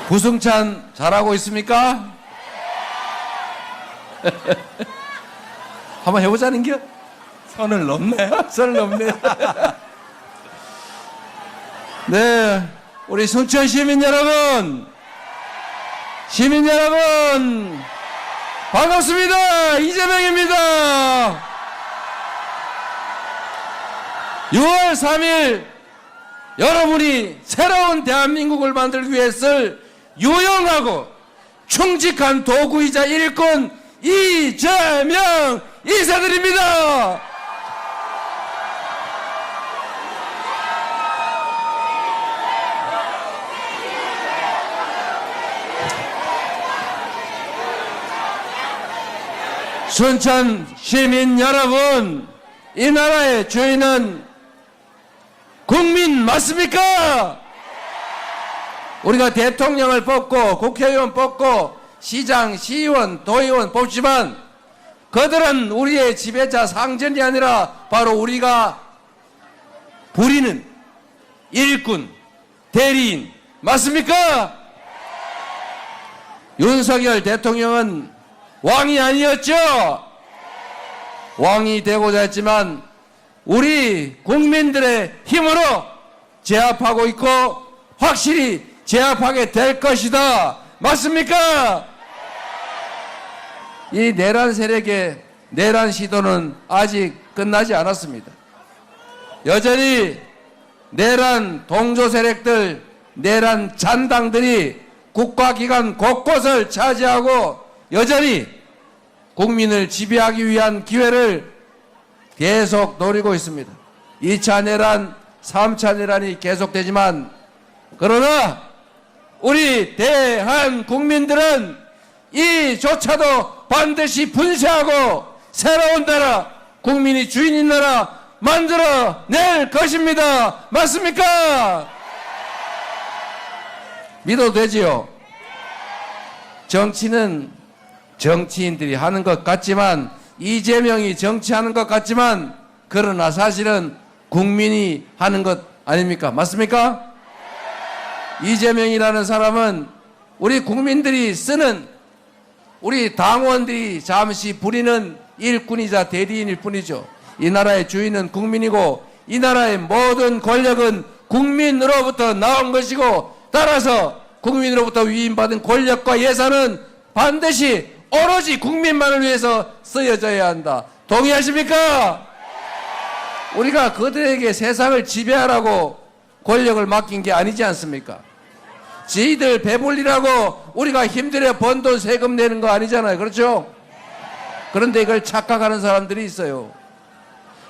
구승찬 잘하고 있습니까? 한번 해보자는겨? 선을 넘네. 선을 넘네. 네, 우리 순천 시민 여러분, 반갑습니다. 이재명입니다. 6월 3일 여러분이 새로운 대한민국을 만들기 위해 쓸 유용하고 충직한 도구이자 일꾼 이재명 인사드립니다. 순천 시민 여러분, 이 나라의 주인은 국민 맞습니까? 우리가 대통령을 뽑고 국회의원 뽑고 시장, 시의원, 도의원 뽑지만 그들은 우리의 지배자 상전이 아니라 바로 우리가 부리는 일꾼, 대리인 맞습니까? 윤석열 대통령은 왕이 아니었죠? 왕이 되고자 했지만 우리 국민들의 힘으로 제압하고 있고 확실히 제압하게 될 것이다. 맞습니까? 이 내란 세력의 내란 시도는 아직 끝나지 않았습니다. 여전히 내란 동조 세력들, 내란 잔당들이 국가기관 곳곳을 차지하고 여전히 국민을 지배하기 위한 기회를 계속 노리고 있습니다. 2차 내란, 3차 내란이 계속되지만 그러나 우리 대한 국민들은 이조차도 반드시 분쇄하고 새로운 나라, 국민이 주인인 나라 만들어낼 것입니다. 맞습니까? 믿어도 되지요? 정치는 정치인들이 하는 것 같지만 이재명이 정치하는 것 같지만 그러나 사실은 국민이 하는 것 아닙니까? 맞습니까? 이재명이라는 사람은 우리 국민들이 쓰는 우리 당원들이 잠시 부리는 일꾼이자 대리인일 뿐이죠. 이 나라의 주인은 국민이고 이 나라의 모든 권력은 국민으로부터 나온 것이고 따라서 국민으로부터 위임받은 권력과 예산은 반드시 오로지 국민만을 위해서 쓰여져야 한다. 동의하십니까? 우리가 그들에게 세상을 지배하라고 권력을 맡긴 게 아니지 않습니까? 지들 배불리라고 우리가 힘들어 번 돈 세금 내는 거 아니잖아요. 그렇죠? 그런데 이걸 착각하는 사람들이 있어요.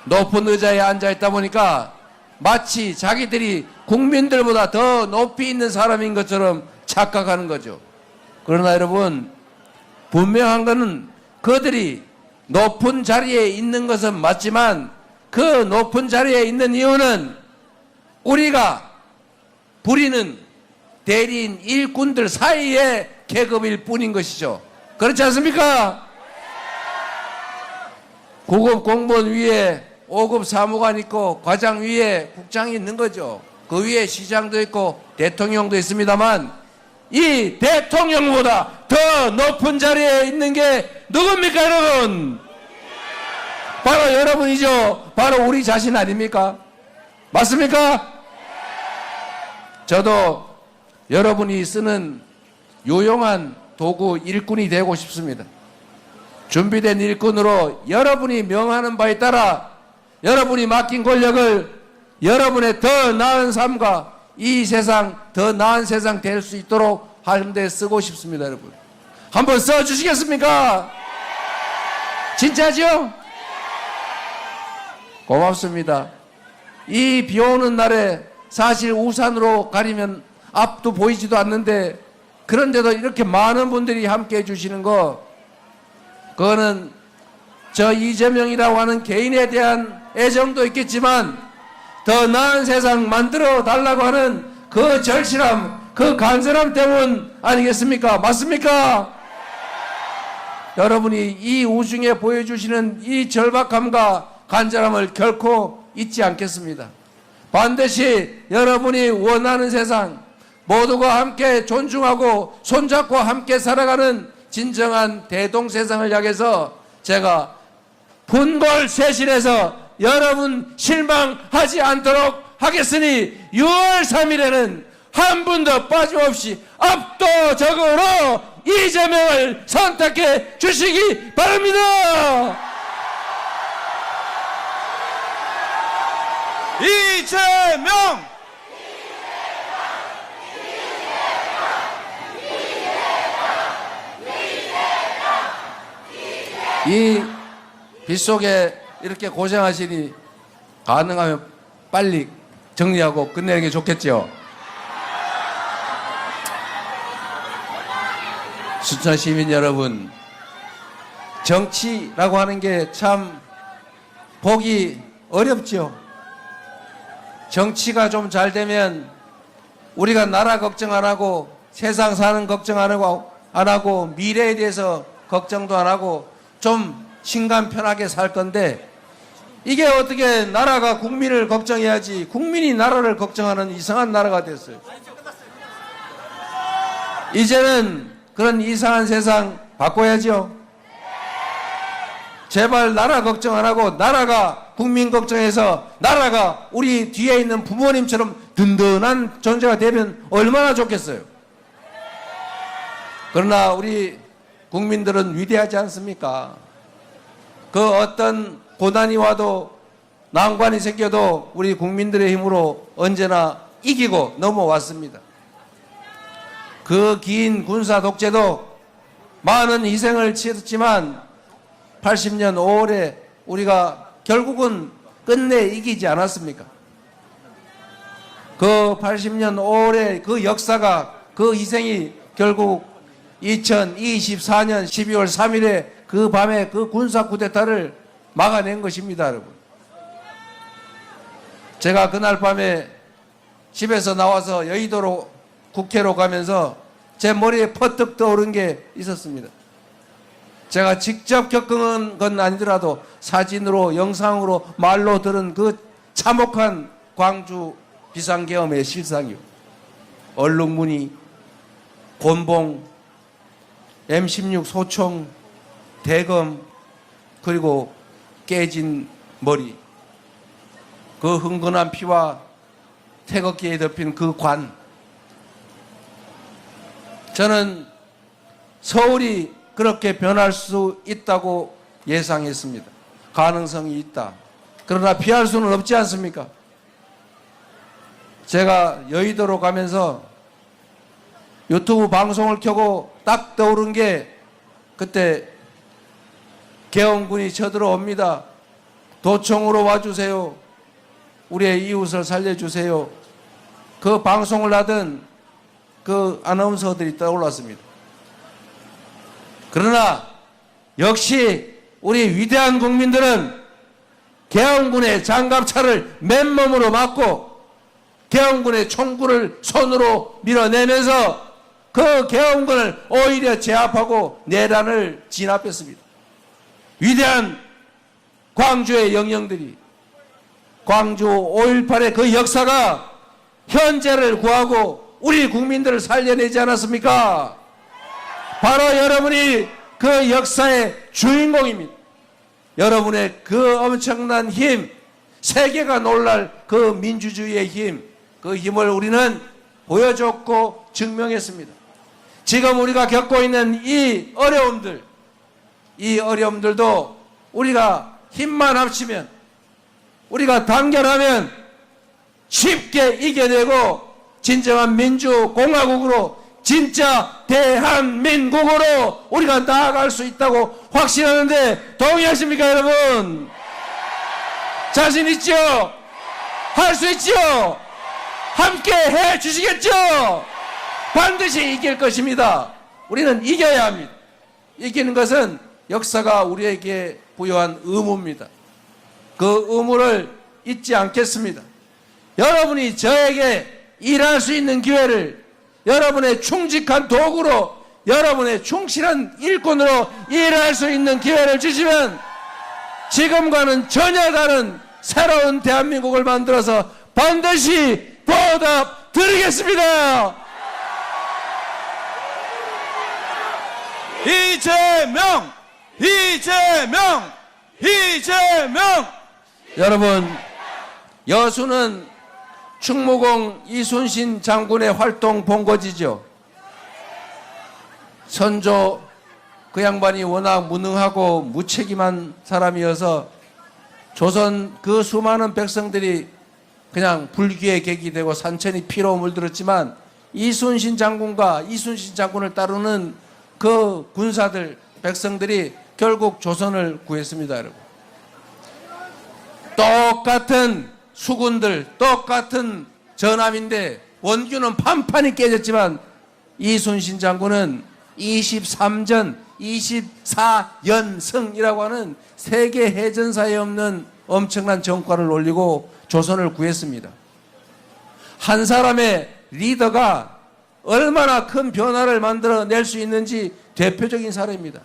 높은 의자에 앉아있다 보니까 마치 자기들이 국민들보다 더 높이 있는 사람인 것처럼 착각하는 거죠. 그러나 여러분, 분명한 것은 그들이 높은 자리에 있는 것은 맞지만 그 높은 자리에 있는 이유는 우리가 부리는 대리인 일꾼들 사이의 계급일 뿐인 것이죠. 그렇지 않습니까? 9급 공무원 위에 5급 사무관 있고 과장 위에 국장이 있는 거죠. 그 위에 시장도 있고 대통령도 있습니다만 이 대통령보다 더 높은 자리에 있는 게 누굽니까 여러분? 바로 여러분이죠. 바로 우리 자신 아닙니까? 맞습니까? 저도 여러분이 쓰는 유용한 도구 일꾼이 되고 싶습니다. 준비된 일꾼으로 여러분이 명하는 바에 따라 여러분이 맡긴 권력을 여러분의 더 나은 삶과 이 세상 더 나은 세상 될 수 있도록 하는 데 쓰고 싶습니다. 여러분 한번 써주시겠습니까? 진짜죠? 고맙습니다. 이 비 오는 날에 사실 우산으로 가리면 앞도 보이지도 않는데 그런데도 이렇게 많은 분들이 함께 해주시는 거 그거는 저 이재명이라고 하는 개인에 대한 애정도 있겠지만 더 나은 세상 만들어 달라고 하는 그 절실함, 그 간절함 때문 아니겠습니까? 맞습니까? 여러분이 이 우중에 보여주시는 이 절박함과 간절함을 결코 잊지 않겠습니다. 반드시 여러분이 원하는 세상, 모두가 함께 존중하고 손잡고 함께 살아가는 진정한 대동세상을 향해서 제가 분골쇄신해서 여러분 실망하지 않도록 하겠으니 6월 3일에는 한 분도 빠짐없이 압도적으로 이재명을 선택해 주시기 바랍니다. 이재명! 이 빗속에 이렇게 고생하시니 가능하면 빨리 정리하고 끝내는 게 좋겠죠. 순천 시민 여러분, 정치라고 하는 게 참 보기 어렵죠. 정치가 좀 잘 되면 우리가 나라 걱정 안 하고 세상 사는 걱정 안 하고 미래에 대해서 걱정도 안 하고 좀心간 편하게 살 건데, 이게 어떻게 나라가 국민을 걱정해야지 국민이 나라를 걱정하는 이상한 나라가 됐어요. 이제는 그런 이상한 세상 바꿔야죠. 제발 나라 걱정 안 하고 나라가 국민 걱정해서 나라가 우리 뒤에 있는 부모님처럼 든든한 존재가 되면 얼마나 좋겠어요. 그러나 우리 국민들은 위대하지 않습니까? 그 어떤 고난이 와도 난관이 생겨도 우리 국민들의 힘으로 언제나 이기고 넘어왔습니다. 그 긴 군사 독재도 많은 희생을 치렀지만 80년 5월에 우리가 결국은 끝내 이기지 않았습니까? 그 80년 5월의 그 역사가, 그 희생이 결국 2024년 12월 3일에 그 밤에 그 군사 쿠데타를 막아낸 것입니다, 여러분. 제가 그날 밤에 집에서 나와서 여의도로 국회로 가면서 제 머리에 퍼뜩 떠오른 게 있었습니다. 제가 직접 겪은 건 아니더라도 사진으로, 영상으로, 말로 들은 그 참혹한 광주 비상계엄의 실상이요. 얼룩무늬, 곤봉, M16 소총, 대검, 그리고 깨진 머리, 그 흥건한 피와 태극기에 덮인 그 관. 저는 서울이 그렇게 변할 수 있다고 예상했습니다. 가능성이 있다. 그러나 피할 수는 없지 않습니까? 제가 여의도로 가면서 유튜브 방송을 켜고 딱 떠오른 게, 그때 계엄군이 쳐들어옵니다. 도청으로 와주세요. 우리의 이웃을 살려주세요. 그 방송을 하던 그 아나운서들이 떠올랐습니다. 그러나 역시 우리 위대한 국민들은 계엄군의 장갑차를 맨몸으로 맞고 계엄군의 총구를 손으로 밀어내면서 그 계엄군을 오히려 제압하고 내란을 진압했습니다. 위대한 광주의 영령들이, 광주 5.18의 그 역사가 현재를 구하고 우리 국민들을 살려내지 않았습니까? 바로 여러분이 그 역사의 주인공입니다. 여러분의 그 엄청난 힘, 세계가 놀랄 그 민주주의의 힘, 그 힘을 우리는 보여줬고 증명했습니다. 지금 우리가 겪고 있는 이 어려움들도 우리가 힘만 합치면, 우리가 단결하면 쉽게 이겨내고 진정한 민주공화국으로, 진짜 대한민국으로 우리가 나아갈 수 있다고 확신하는데 동의하십니까, 여러분? 자신 있죠? 할 수 있죠? 함께 해 주시겠죠? 반드시 이길 것입니다. 우리는 이겨야 합니다. 이기는 것은 역사가 우리에게 부여한 의무입니다. 그 의무를 잊지 않겠습니다. 여러분이 저에게 일할 수 있는 기회를, 여러분의 충직한 도구로, 여러분의 충실한 일꾼으로 일할 수 있는 기회를 주시면 지금과는 전혀 다른 새로운 대한민국을 만들어서 반드시 보답 드리겠습니다. 이재명! 이재명! 이재명! 여러분, 여수는 충무공 이순신 장군의 활동 본거지죠. 선조 그 양반이 워낙 무능하고 무책임한 사람이어서 조선 그 수많은 백성들이 그냥 불귀의 객이 되고 산천이 피로 물들었지만 이순신 장군과 이순신 장군을 따르는 그 군사들, 백성들이 결국 조선을 구했습니다, 여러분. 똑같은 수군들, 똑같은 전함인데 원규는 판판이 깨졌지만 이순신 장군은 23전, 24연승이라고 하는 세계 해전사에 없는 엄청난 전과를 올리고 조선을 구했습니다. 한 사람의 리더가 얼마나 큰 변화를 만들어낼 수 있는지 대표적인 사례입니다.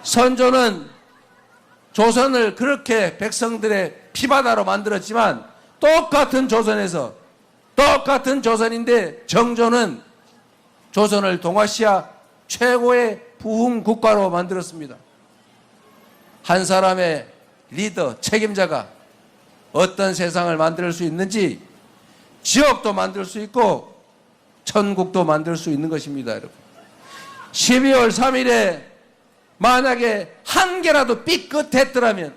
선조는 조선을 그렇게 백성들의 피바다로 만들었지만 똑같은 조선에서 똑같은 조선인데 정조는 조선을 동아시아 최고의 부흥 국가로 만들었습니다. 한 사람의 리더, 책임자가 어떤 세상을 만들 수 있는지 지옥도 만들 수 있고 천국도 만들 수 있는 것입니다, 여러분. 12월 3일에 만약에 한 개라도 삐끗했더라면,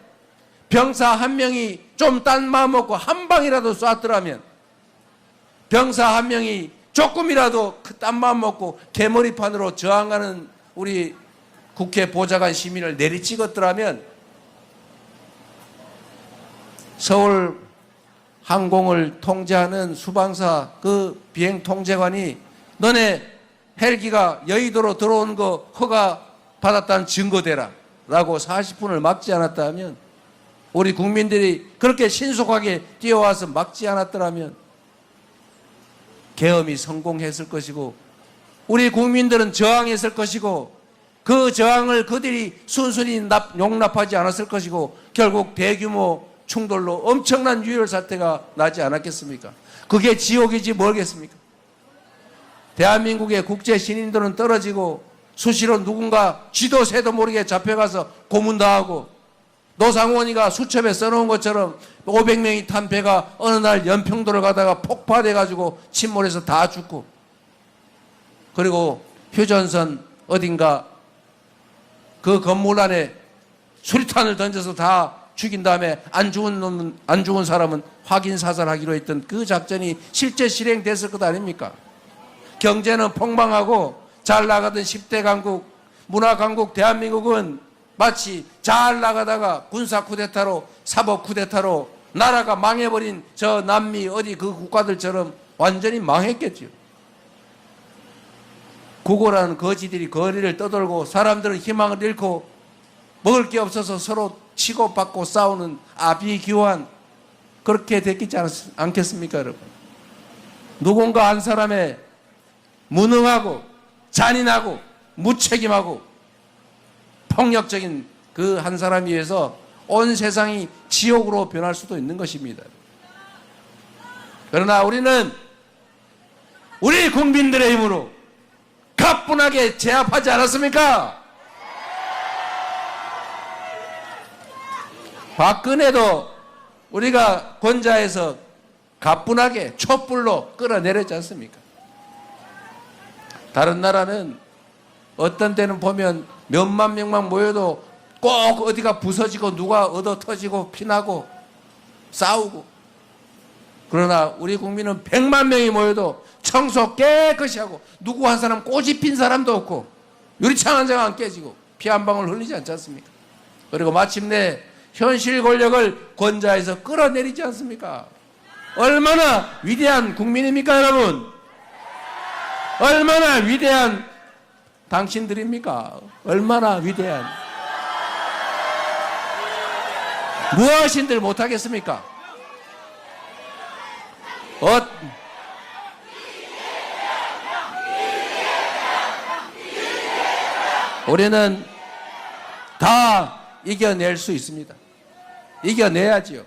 병사 한 명이 좀 딴 마음 먹고 한 방이라도 쐈더라면, 병사 한 명이 조금이라도 딴 마음 먹고 개머리판으로 저항하는 우리 국회 보좌관 시민을 내리찍었더라면 서울 항공을 통제하는 수방사 그 비행 통제관이 너네 헬기가 여의도로 들어오는 거 허가 받았다는 증거 대라 라고 40분을 막지 않았다면, 우리 국민들이 그렇게 신속하게 뛰어와서 막지 않았더라면 계엄이 성공했을 것이고 우리 국민들은 저항했을 것이고 그 저항을 그들이 순순히 용납하지 않았을 것이고 결국 대규모 충돌로 엄청난 유혈 사태가 나지 않았겠습니까? 그게 지옥이지 뭐겠습니까? 대한민국의 국제 신인들은 떨어지고 수시로 누군가 쥐도 새도 모르게 잡혀가서 고문당하고 노상원이가 수첩에 써놓은 것처럼 500명이 탄 배가 어느 날 연평도를 가다가 폭파돼가지고 침몰해서 다 죽고, 그리고 휴전선 어딘가 그 건물 안에 수리탄을 던져서 다 죽인 다음에 안 죽은 사람은 확인 사살하기로 했던 그 작전이 실제 실행됐을 것 아닙니까? 경제는 폭망하고 잘 나가던 10대 강국, 문화 강국 대한민국은 마치 잘 나가다가 군사 쿠데타로, 사법 쿠데타로 나라가 망해버린 저 남미 어디 그 국가들처럼 완전히 망했겠죠. 구고라는 거지들이 거리를 떠돌고 사람들은 희망을 잃고 먹을 게 없어서 서로 치고받고 싸우는 아비규환, 그렇게 됐겠지 않겠습니까, 여러분? 누군가 한 사람의 무능하고 잔인하고 무책임하고 폭력적인 그 한 사람에 의해서 온 세상이 지옥으로 변할 수도 있는 것입니다. 그러나 우리는 우리 국민들의 힘으로 가뿐하게 제압하지 않았습니까? 박근혜도 우리가 권좌에서 가뿐하게 촛불로 끌어내렸지 않습니까? 다른 나라는 어떤 때는 보면 몇만 명만 모여도 꼭 어디가 부서지고 누가 얻어 터지고 피나고 싸우고, 그러나 우리 국민은 100만 명이 모여도 청소 깨끗이 하고 누구 한 사람 꼬집 핀 사람도 없고 유리창 한 장 안 깨지고 피 한 방울 흘리지 않지 않습니까? 그리고 마침내 현실 권력을 권좌에서 끌어내리지 않습니까? 얼마나 위대한 국민입니까, 여러분? 얼마나 위대한 당신들입니까? 얼마나 위대한, 무엇인들 못하겠습니까? 우리는 다 이겨낼 수 있습니다. 이겨내야지요.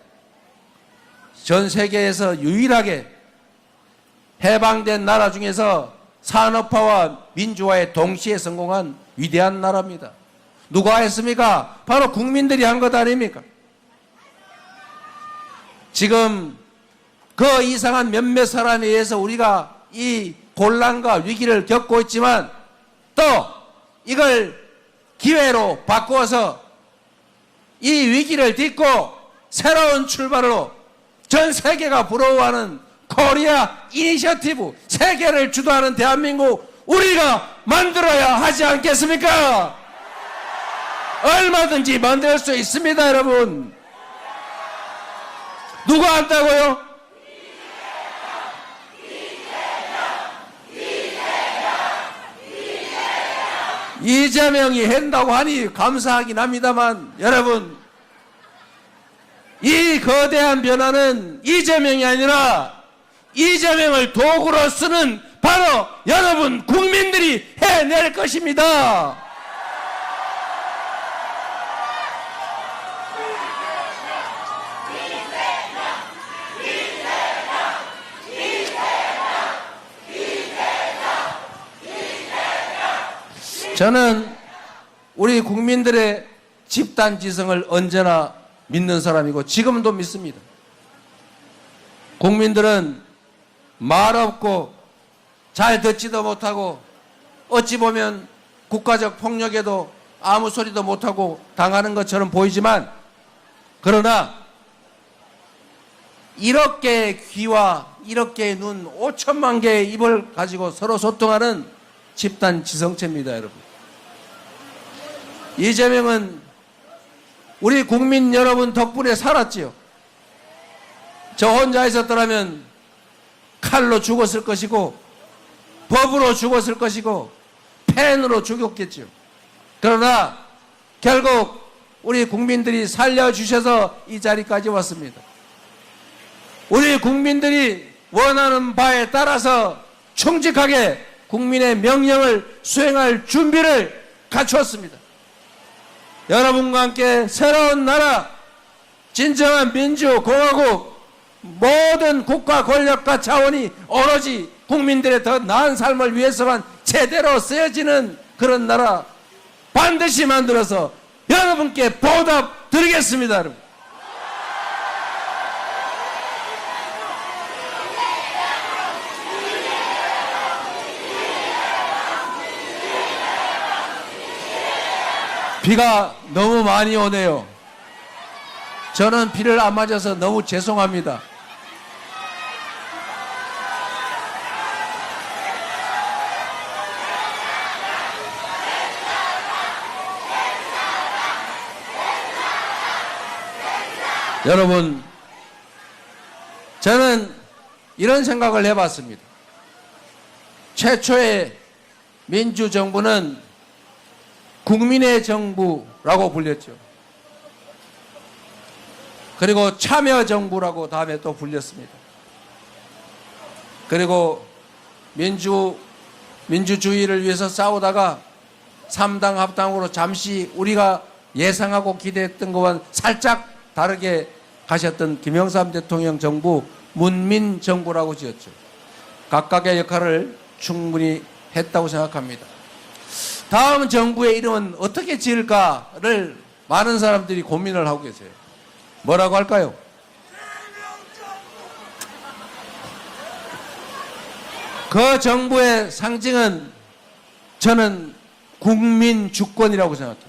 전 세계에서 유일하게 해방된 나라 중에서 산업화와 민주화에 동시에 성공한 위대한 나라입니다. 누가 했습니까? 바로 국민들이 한 것 아닙니까? 지금 그 이상한 몇몇 사람에 의해서 우리가 이 곤란과 위기를 겪고 있지만 또 이걸 기회로 바꾸어서 이 위기를 딛고 새로운 출발로 전 세계가 부러워하는 코리아 이니셔티브, 세계를 주도하는 대한민국 우리가 만들어야 하지 않겠습니까? 얼마든지 만들 수 있습니다, 여러분. 누가 한다고요? 이재명이 한다고 하니 감사하긴 합니다만, 여러분, 이 거대한 변화는 이재명이 아니라 이재명을 도구로 쓰는 바로 여러분 국민들이 해낼 것입니다. 저는 우리 국민들의 집단지성을 언제나 믿는 사람이고 지금도 믿습니다. 국민들은 말 없고 잘 듣지도 못하고 어찌 보면 국가적 폭력에도 아무 소리도 못하고 당하는 것처럼 보이지만, 그러나 이렇게 귀와 이렇게 눈 5천만 개의 입을 가지고 서로 소통하는 집단 지성체입니다, 여러분. 이재명은 우리 국민 여러분 덕분에 살았지요. 저 혼자 있었더라면 칼로 죽었을 것이고 법으로 죽었을 것이고 펜으로 죽였겠지요. 그러나 결국 우리 국민들이 살려주셔서 이 자리까지 왔습니다. 우리 국민들이 원하는 바에 따라서 충직하게 국민의 명령을 수행할 준비를 갖추었습니다. 여러분과 함께 새로운 나라, 진정한 민주공화국, 모든 국가 권력과 자원이 오로지 국민들의 더 나은 삶을 위해서만 제대로 쓰여지는 그런 나라 반드시 만들어서 여러분께 보답 드리겠습니다, 여러분. 비가 너무 많이 오네요. 저는 비를 안 맞아서 너무 죄송합니다. 여러분, 저는 이런 생각을 해봤습니다. 최초의 민주정부는 국민의 정부라고 불렸죠. 그리고 참여정부라고 다음에 또 불렸습니다. 그리고 민주주의를 위해서 싸우다가 3당 합당으로 잠시 우리가 예상하고 기대했던 것과는 살짝 다르게 가셨던 김영삼 대통령 정부 문민정부라고 지었죠. 각각의 역할을 충분히 했다고 생각합니다. 다음 정부의 이름은 어떻게 지을까를 많은 사람들이 고민을 하고 계세요. 뭐라고 할까요? 그 정부의 상징은 저는 국민 주권이라고 생각해요.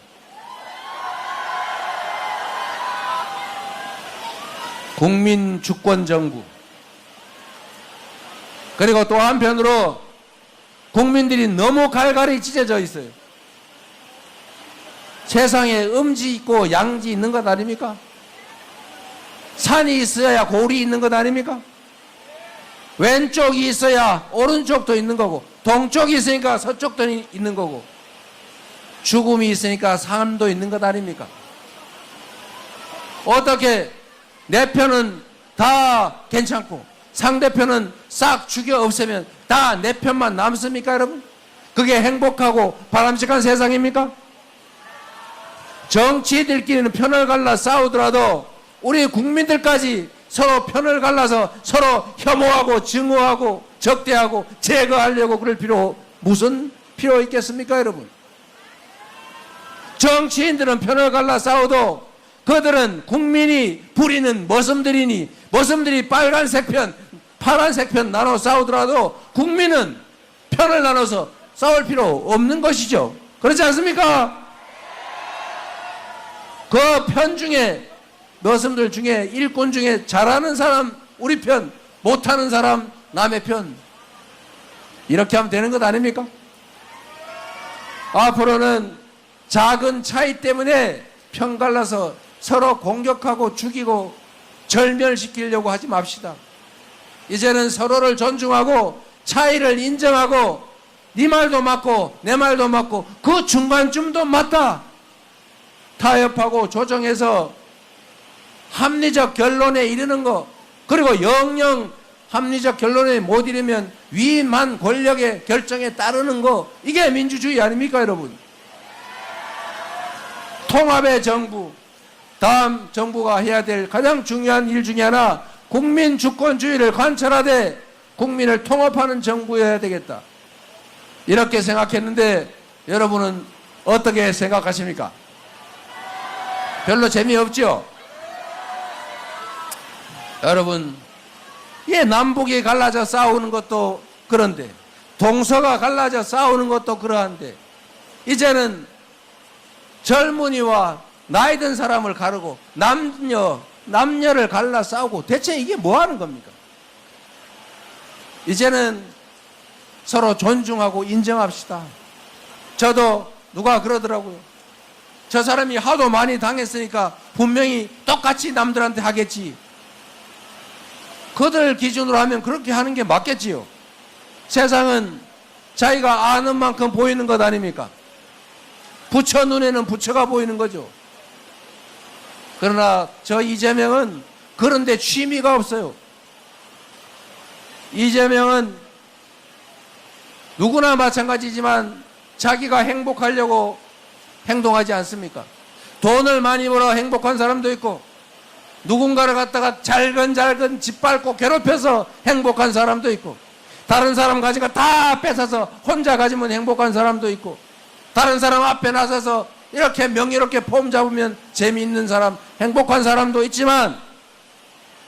국민 주권 정부. 그리고 또 한편으로 국민들이 너무 갈갈이 찢어져 있어요. 세상에 음지 있고 양지 있는 것 아닙니까? 산이 있어야 골이 있는 것 아닙니까? 왼쪽이 있어야 오른쪽도 있는 거고, 동쪽이 있으니까 서쪽도 있는 거고, 죽음이 있으니까 삶도 있는 것 아닙니까? 어떻게 내 편은 다 괜찮고 상대편은 싹 죽여 없애면 다 내 편만 남습니까, 여러분? 그게 행복하고 바람직한 세상입니까? 정치인들끼리는 편을 갈라 싸우더라도 우리 국민들까지 서로 편을 갈라서 서로 혐오하고 증오하고 적대하고 제거하려고 그럴 무슨 필요 있겠습니까, 여러분? 정치인들은 편을 갈라 싸워도 그들은 국민이 부리는 머슴들이 빨간색 편, 파란색 편 나눠 싸우더라도 국민은 편을 나눠서 싸울 필요 없는 것이죠. 그렇지 않습니까? 그 편 중에 머슴들 중에 일꾼 중에 잘하는 사람 우리 편, 못하는 사람 남의 편, 이렇게 하면 되는 것 아닙니까? 앞으로는 작은 차이 때문에 편 갈라서 서로 공격하고 죽이고 절멸시키려고 하지 맙시다. 이제는 서로를 존중하고 차이를 인정하고 네 말도 맞고 내 말도 맞고 그 중간쯤도 맞다, 타협하고 조정해서 합리적 결론에 이르는 거, 그리고 영영 합리적 결론에 못 이르면 위만 권력의 결정에 따르는 거, 이게 민주주의 아닙니까 여러분? 통합의 정부, 다음 정부가 해야 될 가장 중요한 일 중에 하나, 국민 주권주의를 관철하되 국민을 통합하는 정부여야 되겠다, 이렇게 생각했는데 여러분은 어떻게 생각하십니까? 별로 재미없죠? 여러분, 남북이 갈라져 싸우는 것도 그런데, 동서가 갈라져 싸우는 것도 그러한데, 이제는 젊은이와 나이 든 사람을 가르고 남녀를 갈라 싸우고, 대체 이게 뭐 하는 겁니까? 이제는 서로 존중하고 인정합시다. 저도 누가 그러더라고요. 저 사람이 하도 많이 당했으니까 분명히 똑같이 남들한테 하겠지. 그들 기준으로 하면 그렇게 하는 게 맞겠지요. 세상은 자기가 아는 만큼 보이는 것 아닙니까? 부처 눈에는 부처가 보이는 거죠. 그러나 저 이재명은 그런데 취미가 없어요. 이재명은 누구나 마찬가지지만 자기가 행복하려고 행동하지 않습니까? 돈을 많이 벌어 행복한 사람도 있고, 누군가를 갖다가 잘근잘근 짓밟고 괴롭혀서 행복한 사람도 있고, 다른 사람 가진 거 다 뺏어서 혼자 가지면 행복한 사람도 있고, 다른 사람 앞에 나서서 이렇게 명예롭게 폼 잡으면 재미있는 사람, 행복한 사람도 있지만,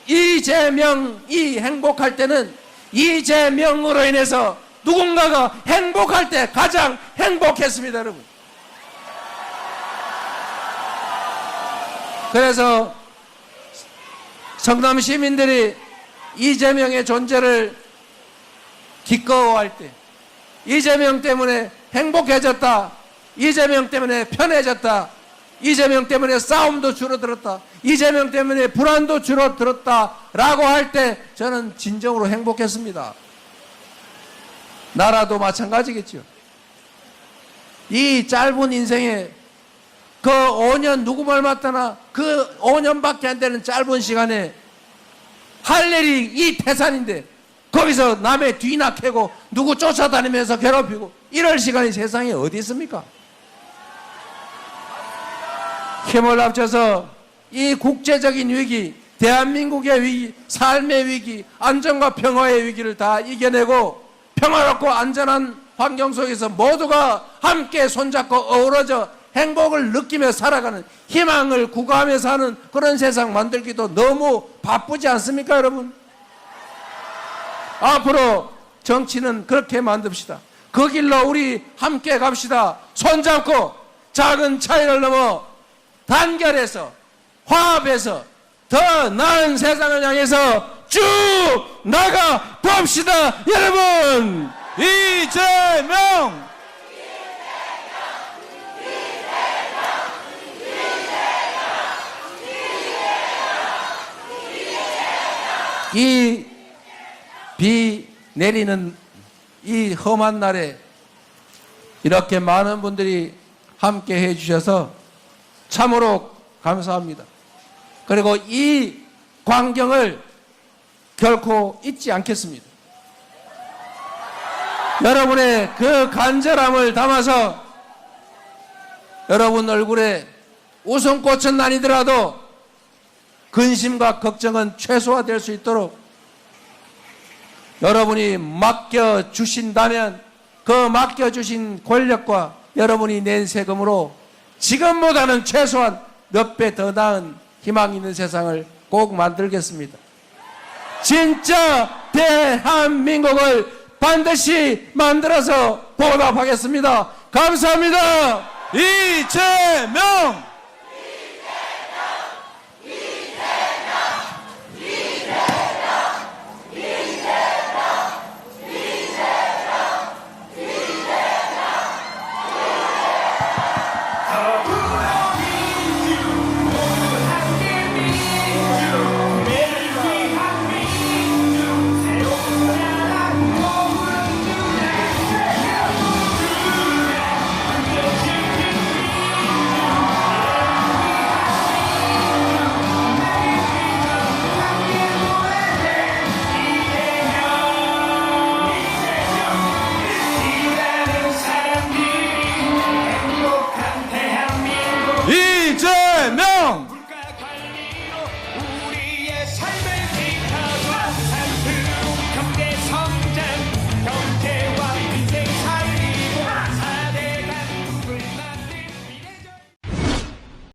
이재명이 행복할 때는 이재명으로 인해서 누군가가 행복할 때 가장 행복했습니다, 여러분. 그래서 성남 시민들이 이재명의 존재를 기꺼워할 때, 이재명 때문에 행복해졌다, 이재명 때문에 편해졌다, 이재명 때문에 싸움도 줄어들었다, 이재명 때문에 불안도 줄어들었다 라고 할 때 저는 진정으로 행복했습니다. 나라도 마찬가지겠죠. 이 짧은 인생에 그 5년 누구 말 맞다나 그 5년밖에 안 되는 짧은 시간에 할 일이 이 태산인데, 거기서 남의 뒤나 캐고 누구 쫓아다니면서 괴롭히고 이럴 시간이 세상에 어디 있습니까? 힘을 합쳐서 이 국제적인 위기, 대한민국의 위기, 삶의 위기, 안전과 평화의 위기를 다 이겨내고 평화롭고 안전한 환경 속에서 모두가 함께 손잡고 어우러져 행복을 느끼며 살아가는, 희망을 구가하며 사는 그런 세상 만들기도 너무 바쁘지 않습니까 여러분? 앞으로 정치는 그렇게 만듭시다. 그 길로 우리 함께 갑시다. 손잡고 작은 차이를 넘어 단결해서 화합해서 더 나은 세상을 향해서 쭉 나가 봅시다 여러분. 이재명! 이 비 내리는 이 험한 날에 이렇게 많은 분들이 함께 해주셔서 참으로 감사합니다. 그리고 이 광경을 결코 잊지 않겠습니다. 여러분의 그 간절함을 담아서 여러분 얼굴에 웃음꽃은 아니더라도 근심과 걱정은 최소화될 수 있도록 여러분이 맡겨주신다면 그 맡겨주신 권력과 여러분이 낸 세금으로 지금보다는 최소한 몇 배 더 나은 희망 있는 세상을 꼭 만들겠습니다. 진짜 대한민국을 반드시 만들어서 보답하겠습니다. 감사합니다. 이재명!